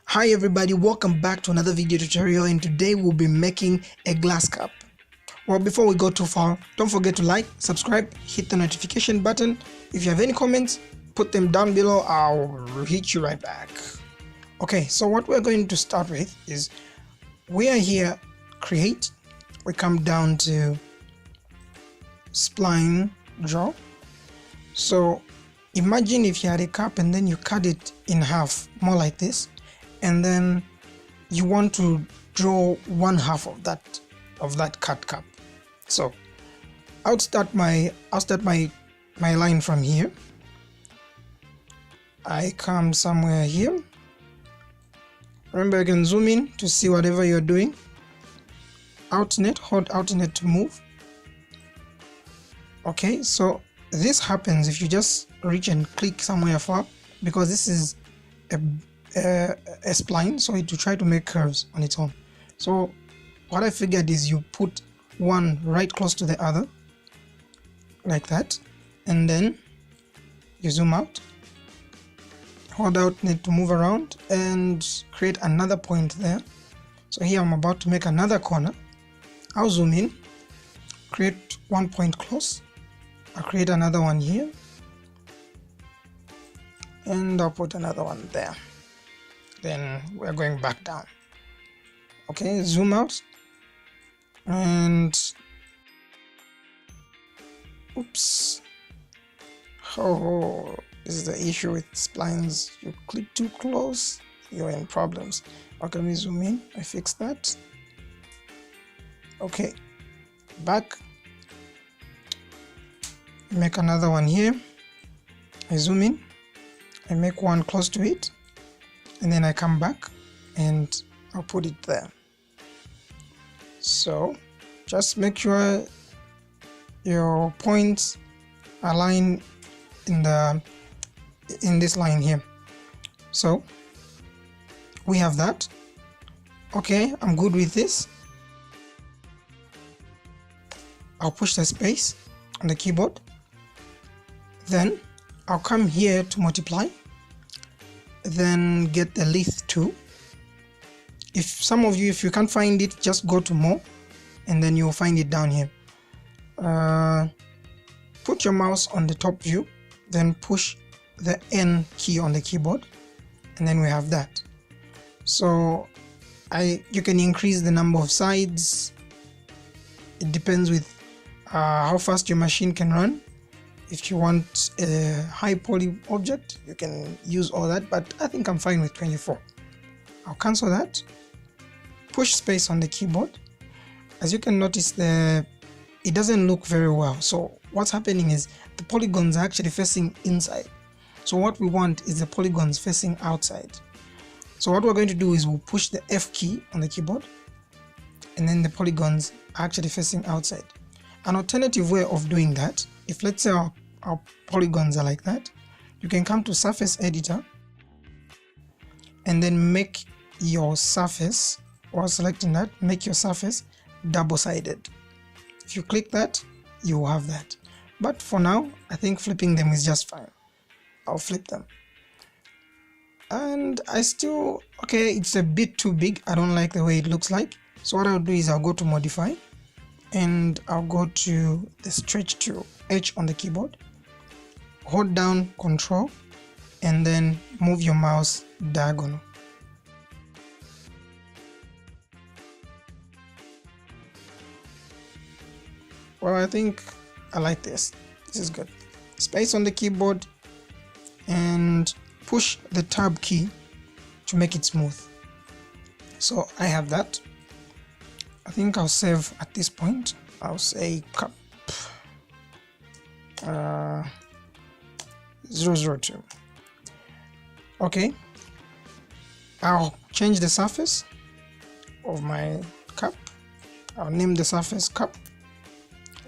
Hi everybody, welcome back to another video tutorial, and today we'll be making a glass cup. Well, before we go too far, don't forget to like, subscribe, hit the notification button. If you have any comments, put them down below. I'll hit you right back. Okay, so what we're going to start with is we are here, create. We come down to spline, draw. So imagine if you had a cup and then you cut it in half, more like this, and then you want to draw one half of that cut cup. So I'll start my line from here. I come somewhere here. Remember, you can zoom in to see whatever you're doing. Alternate, hold alternate to move. Okay, so this happens if you just reach and click somewhere far, because this is a spline, so it will try to make curves on its own. So what I figured is you put one right close to the other like that, and then you zoom out, hold out, need to move around and create another point there. So here I'm about to make another corner. I'll zoom in, create one point close, I'll create another one here, and I'll put another one there. Then we're going back down. Okay, zoom out, and oops, oh, this is the issue with splines. You click too close, you're in problems. Okay, let me zoom in. I fixed that. Okay, back, make another one here. I zoom in, I make one close to it, and then I come back and I'll put it there. So just make sure your points align in this line here. So we have that. Okay, I'm good with this. I'll push the space on the keyboard. Then I'll come here to multiply, then get the length 2. If you can't find it, just go to more and then you'll find it down here. Put your mouse on the top view, then push the N key on the keyboard, and then we have that. So you can increase the number of sides. It depends with how fast your machine can run. If you want a high poly object, you can use all that, but I think I'm fine with 24. I'll cancel that. Push space on the keyboard. As you can notice, it doesn't look very well. So what's happening is the polygons are actually facing inside. So what we want is the polygons facing outside. So what we're going to do is we'll push the F key on the keyboard, and then the polygons are actually facing outside. An alternative way of doing that, if let's say our polygons are like that, you can come to surface editor and then make your surface, while selecting that, make your surface double-sided. If you click that, you will have that. But for now, I think flipping them is just fine. I'll flip them. And okay, it's a bit too big. I don't like the way it looks like. So what I'll do is I'll go to modify, and I'll go to the stretch to H on the keyboard, hold down Control, and then move your mouse diagonal. Well, I think I like this. This is good. Space on the keyboard and push the tab key to make it smooth. So I have that. I think I'll save at this point. I'll say cup 002. Okay, I'll change the surface of my cup. I'll name the surface cup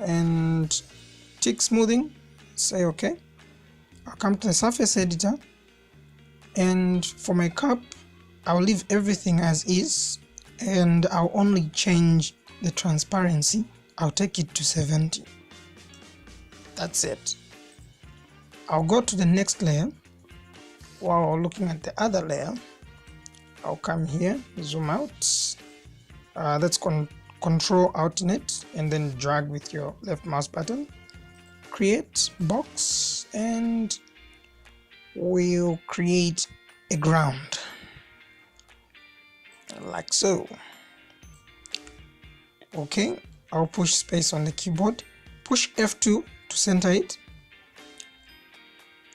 and tick smoothing, say okay. I'll come to the surface editor, and for my cup I'll leave everything as is, and I'll only change the transparency. I'll take it to 70. That's it. I'll go to the next layer. While looking at the other layer, I'll come here, zoom out, let's control alternate and then drag with your left mouse button, create box, and we'll create a ground like so. Okay, I'll push space on the keyboard, push F2 to center it,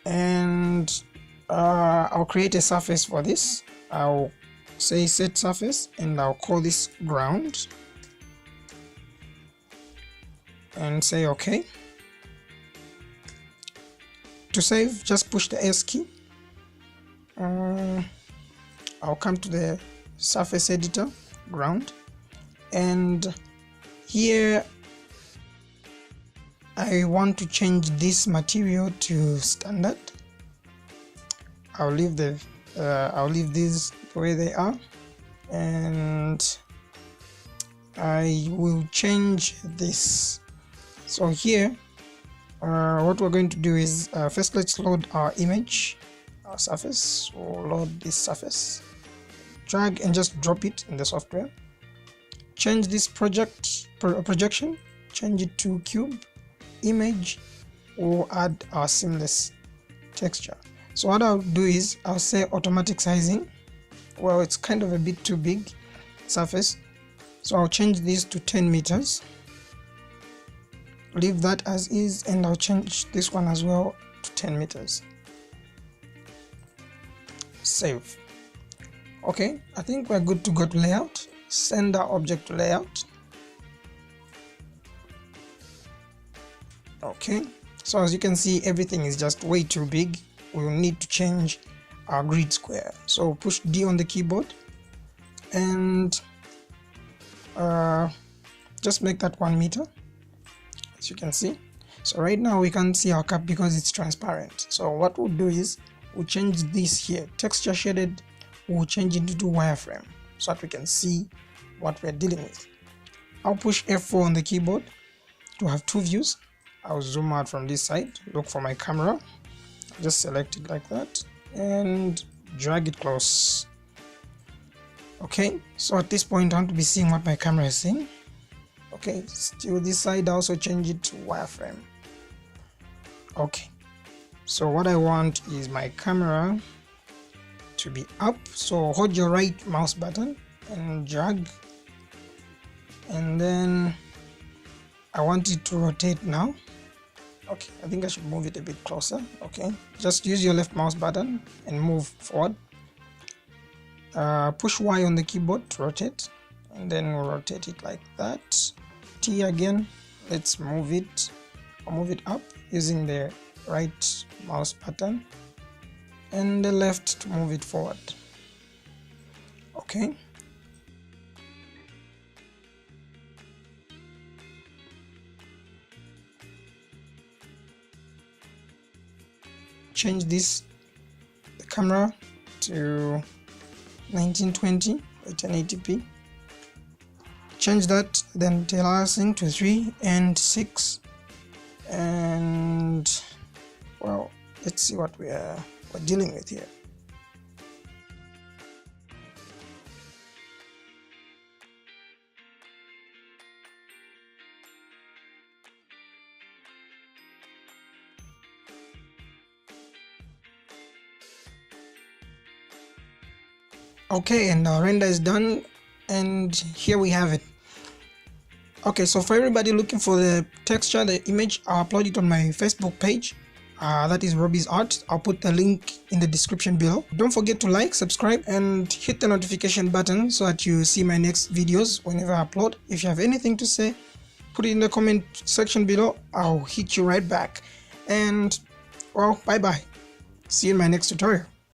and I'll create a surface for this. I'll say set surface and I'll call this ground and say OK. To save, just push the S key. I'll come to the surface editor, ground, and here I want to change this material to standard. I'll leave these the way they are, and I will change this. So here what we're going to do is first let's load our image, our surface. We'll load this surface, drag and just drop it in the software, change this projection, change it to cube, image. We'll add our seamless texture. So what I'll do is I'll say automatic sizing. Well, it's kind of a bit too big surface, so I'll change this to 10 meters, leave that as is, and I'll change this one as well to 10 meters. Save. Okay, I think we're good to go to layout. Send our object to layout. Okay, so as you can see, everything is just way too big. We will need to change our grid square. So push D on the keyboard and just make that 1 meter, as you can see. So right now we can't see our cap because it's transparent. So what we'll do is we'll change this here, texture shaded, we'll change it into wireframe so that we can see what we're dealing with. I'll push F4 on the keyboard to have two views. I'll zoom out from this side, look for my camera, just select it like that and drag it close. Okay, so at this point I want to be seeing what my camera is seeing. Okay, still this side, I also change it to wireframe. Okay, so what I want is my camera to be up, so hold your right mouse button and drag, and then I want it to rotate now. Okay, I think I should move it a bit closer. Okay, just use your left mouse button and move forward. Push Y on the keyboard to rotate, and then we'll rotate it like that. T again, let's move it, or move it up using the right mouse button and the left to move it forward. Okay. Change this, the camera, to 1920 by 1080p. Change that, then teleasing to 3 and 6, and well, let's see what we're dealing with here. Okay, and our render is done, and here we have it. Okay, so for everybody looking for the texture, the image, I'll upload it on my Facebook page. That is Robby's Art. I'll put the link in the description below. Don't forget to like, subscribe, and hit the notification button so that you see my next videos whenever I upload. If you have anything to say, put it in the comment section below. I'll hit you right back. And well, bye bye. See you in my next tutorial.